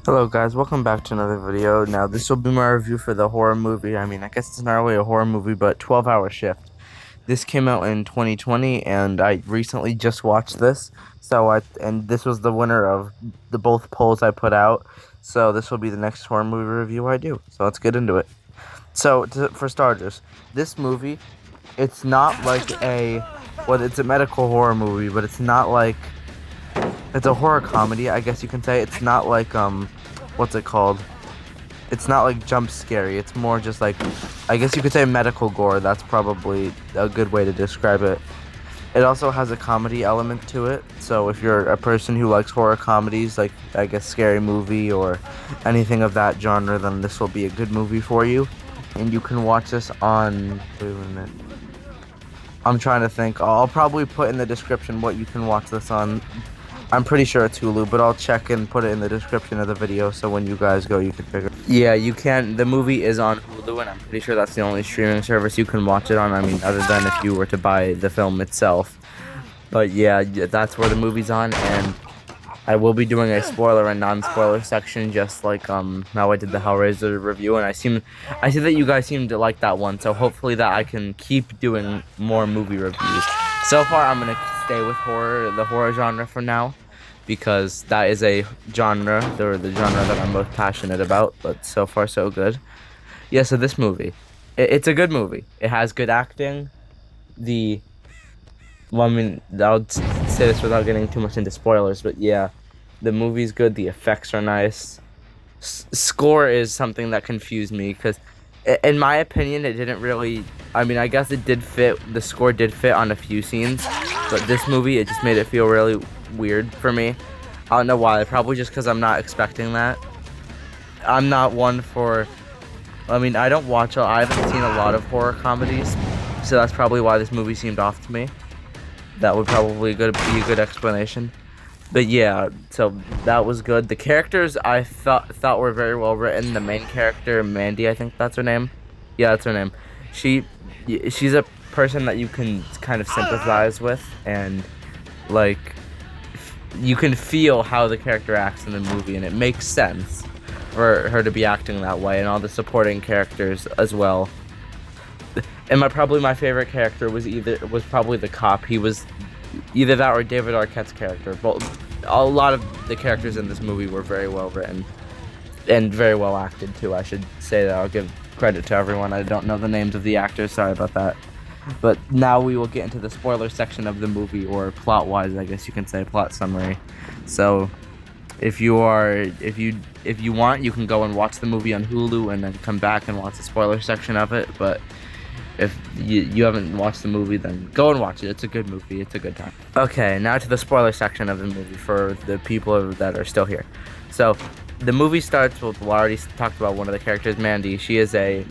Hello guys, welcome back to another video. Now this will be my review for the horror movie. I guess it's not really a horror movie, but 12-Hour Shift. This came out in 2020 and I recently just watched this. And this was the winner of the both polls I put out. So this will be the next horror movie review I do. So let's get into it. For starters, this movie, it's not like it's a medical horror movie, but it's not like it's a horror comedy, I guess you can say. It's not like, what's it called? It's not like jump scary. It's more just like, I guess you could say medical gore. That's probably a good way to describe it. It also has a comedy element to it. So if you're a person who likes horror comedies, like, I guess, Scary Movie or anything of that genre, then this will be a good movie for you. And you can watch this on, wait a minute. I'm trying to think. I'll probably put in the description what you can watch this on. I'm pretty sure it's Hulu, but I'll check and put it in the description of the video so when you guys go, you can figure. Yeah, you can. The movie is on Hulu, and I'm pretty sure that's the only streaming service you can watch it on. Other than if you were to buy the film itself. But yeah, that's where the movie's on, and I will be doing a spoiler and non-spoiler section, just like how I did the Hellraiser review, and I see that you guys seem to like that one, so hopefully that I can keep doing more movie reviews. So far, I'm gonna stay with the horror genre for now, because that is a genre, the genre that I'm most passionate about. But so far, so good. Yeah. So this movie, it's a good movie. It has good acting. I'll say this without getting too much into spoilers, but yeah, the movie's good. The effects are nice. Score is something that confused me because, in my opinion, it didn't really. I guess it did fit. The score did fit on a few scenes, but this movie, it just made it feel really weird for me. I don't know why. Probably just because I'm not expecting that. I'm not one for. I haven't seen a lot of horror comedies, so that's probably why this movie seemed off to me. That would probably be a good explanation. But yeah, so that was good. The characters I thought were very well written. The main character, Mandy, I think that's her name. Yeah, that's her name. She's a person that you can kind of sympathize with, and like you can feel how the character acts in the movie, and it makes sense for her to be acting that way, and all the supporting characters as well. And probably my favorite character was probably the cop. He was either that or David Arquette's character. But a lot of the characters in this movie were very well written and very well acted too. I should say that. I'll give credit to everyone. I don't know the names of the actors. Sorry about that. But now we will get into the spoiler section of the movie, or plot-wise, I guess you can say, plot summary. So, if you want, you can go and watch the movie on Hulu and then come back and watch the spoiler section of it. But if you haven't watched the movie, then go and watch it. It's a good movie. It's a good time. Okay, now to the spoiler section of the movie for the people that are still here. So, the movie starts with, we already talked about one of the characters, Mandy. She is a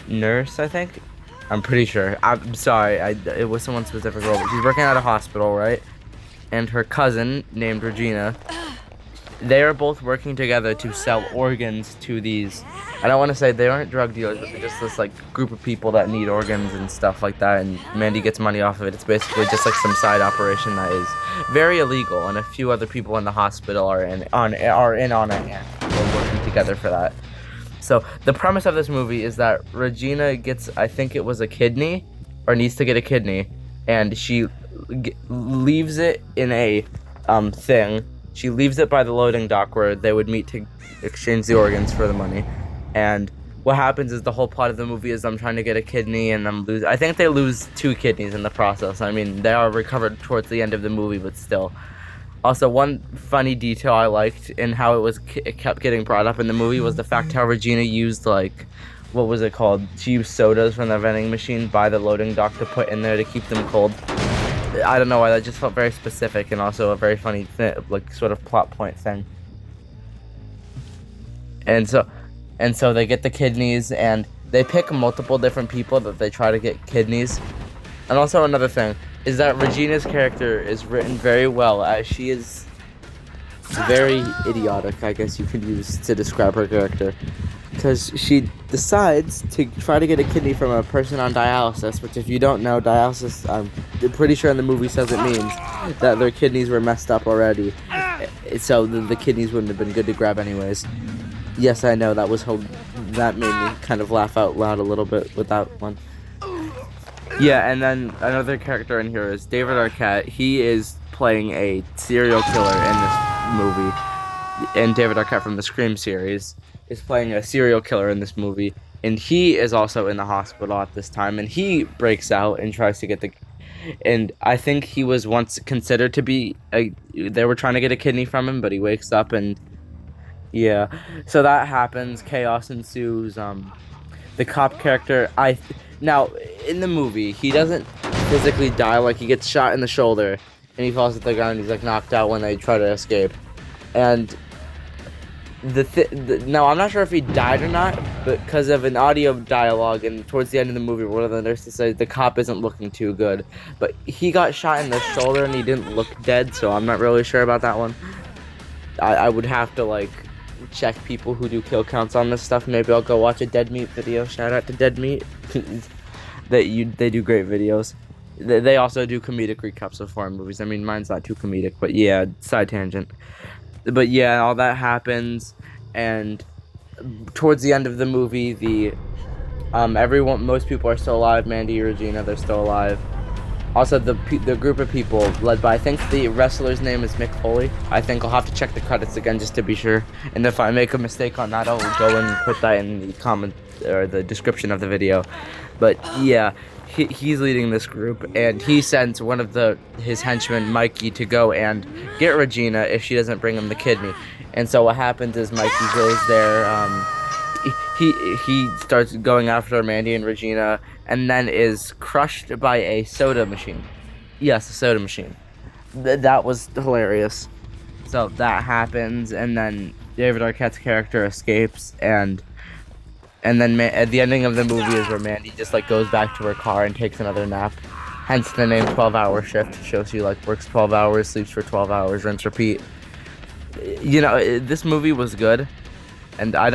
nurse, I think. I'm pretty sure. I'm sorry, it was someone specific role, but she's working at a hospital, right? And her cousin, named Regina, they are both working together to sell organs to these, I don't want to say they aren't drug dealers, but they're just this like group of people that need organs and stuff like that, and Mandy gets money off of it. It's basically just like some side operation that is very illegal, and a few other people in the hospital are in on it, and we're working together for that. So the premise of this movie is that Regina gets, I think it was a kidney, or needs to get a kidney, and she leaves it in a thing. She leaves it by the loading dock where they would meet to exchange the organs for the money. And what happens is the whole plot of the movie is them trying to get a kidney, and I think they lose 2 kidneys in the process. They are recovered towards the end of the movie, but still. Also, one funny detail I liked in how it kept getting brought up in the movie was the fact how Regina used, like, what was it called? She used sodas from the vending machine by the loading dock to put in there to keep them cold. I don't know why, that just felt very specific and also a very funny like sort of plot point thing. And so they get the kidneys, and they pick multiple different people that they try to get kidneys. And also another thing is that Regina's character is written very well, as she is very idiotic, I guess you could use to describe her character. Because she decides to try to get a kidney from a person on dialysis, which, if you don't know, dialysis, I'm pretty sure in the movie says it means that their kidneys were messed up already. so the kidneys wouldn't have been good to grab anyways. Yes, I know, that made me kind of laugh out loud a little bit with that one. Yeah, and then another character in here is David Arquette. He is playing a serial killer in this movie. And David Arquette from the Scream series is playing a serial killer in this movie. And he is also in the hospital at this time. And he breaks out and tries to get the... And I think he was once considered to be... they were trying to get a kidney from him, but he wakes up and... Yeah. So that happens. Chaos ensues. The cop character... Now, in the movie, he doesn't physically die. Like, he gets shot in the shoulder. And he falls to the ground. He's, like, knocked out when they try to escape. And... Now, I'm not sure if he died or not, but because of an audio dialogue and towards the end of the movie, one of the nurses says the cop isn't looking too good. But he got shot in the shoulder and he didn't look dead, so I'm not really sure about that one. I would have to, like, check people who do kill counts on this stuff. Maybe I'll go watch a Dead Meat video. Shout out to Dead Meat. They do great videos. They also do comedic recaps of foreign movies. I mean, mine's not too comedic, but yeah, side tangent. But yeah, all that happens, and towards the end of the movie, most people are still alive. Mandy, Regina, they're still alive. Also, the group of people led by, I think the wrestler's name is Mick Foley. I think I'll have to check the credits again just to be sure. And if I make a mistake on that, I'll go and put that in the comment or the description of the video. But yeah. He's leading this group, and he sends one of his henchmen, Mikey, to go and get Regina if she doesn't bring him the kidney. And so what happens is Mikey goes there. He starts going after Mandy and Regina, and then is crushed by a soda machine. Yes, a soda machine. That was hilarious. So that happens, and then David Arquette's character escapes, and then at the ending of the movie is where Mandy just like goes back to her car and takes another nap. Hence the name 12-hour shift. Shows she like works 12 hours, sleeps for 12 hours, rinse, repeat. You know, this movie was good, and I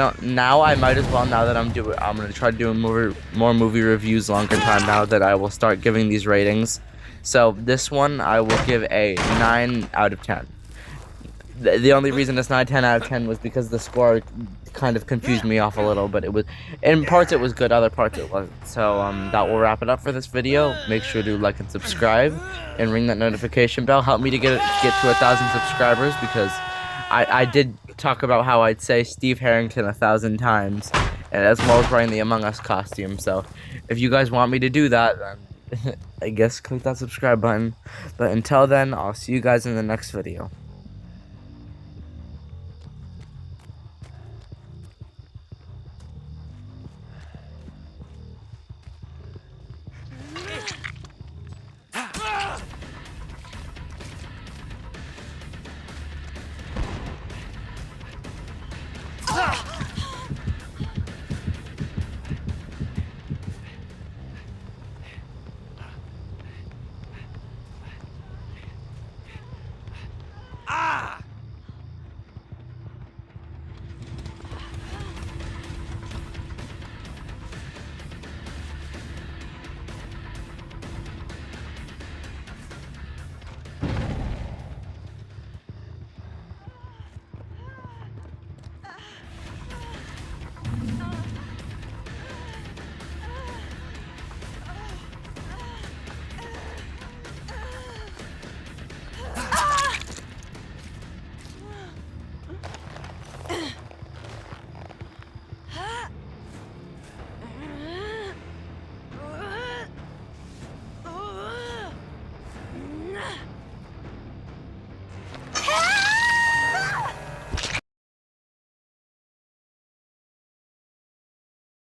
might as well, now that I'm gonna try doing more movie reviews longer time now that I will start giving these ratings. So this one I will give a 9 out of 10. The only reason it's not 10 out of 10 was because the score kind of confused me off a little, but it was, in parts it was good, other parts it wasn't. So that will wrap it up for this video. Make sure to like and subscribe and ring that notification bell. Help me to get to 1,000 subscribers, because I did talk about how I'd say Steve Harrington 1,000 times, and as well as wearing the Among Us costume. So if you guys want me to do that, then I guess click that subscribe button. But until then, I'll see you guys in the next video.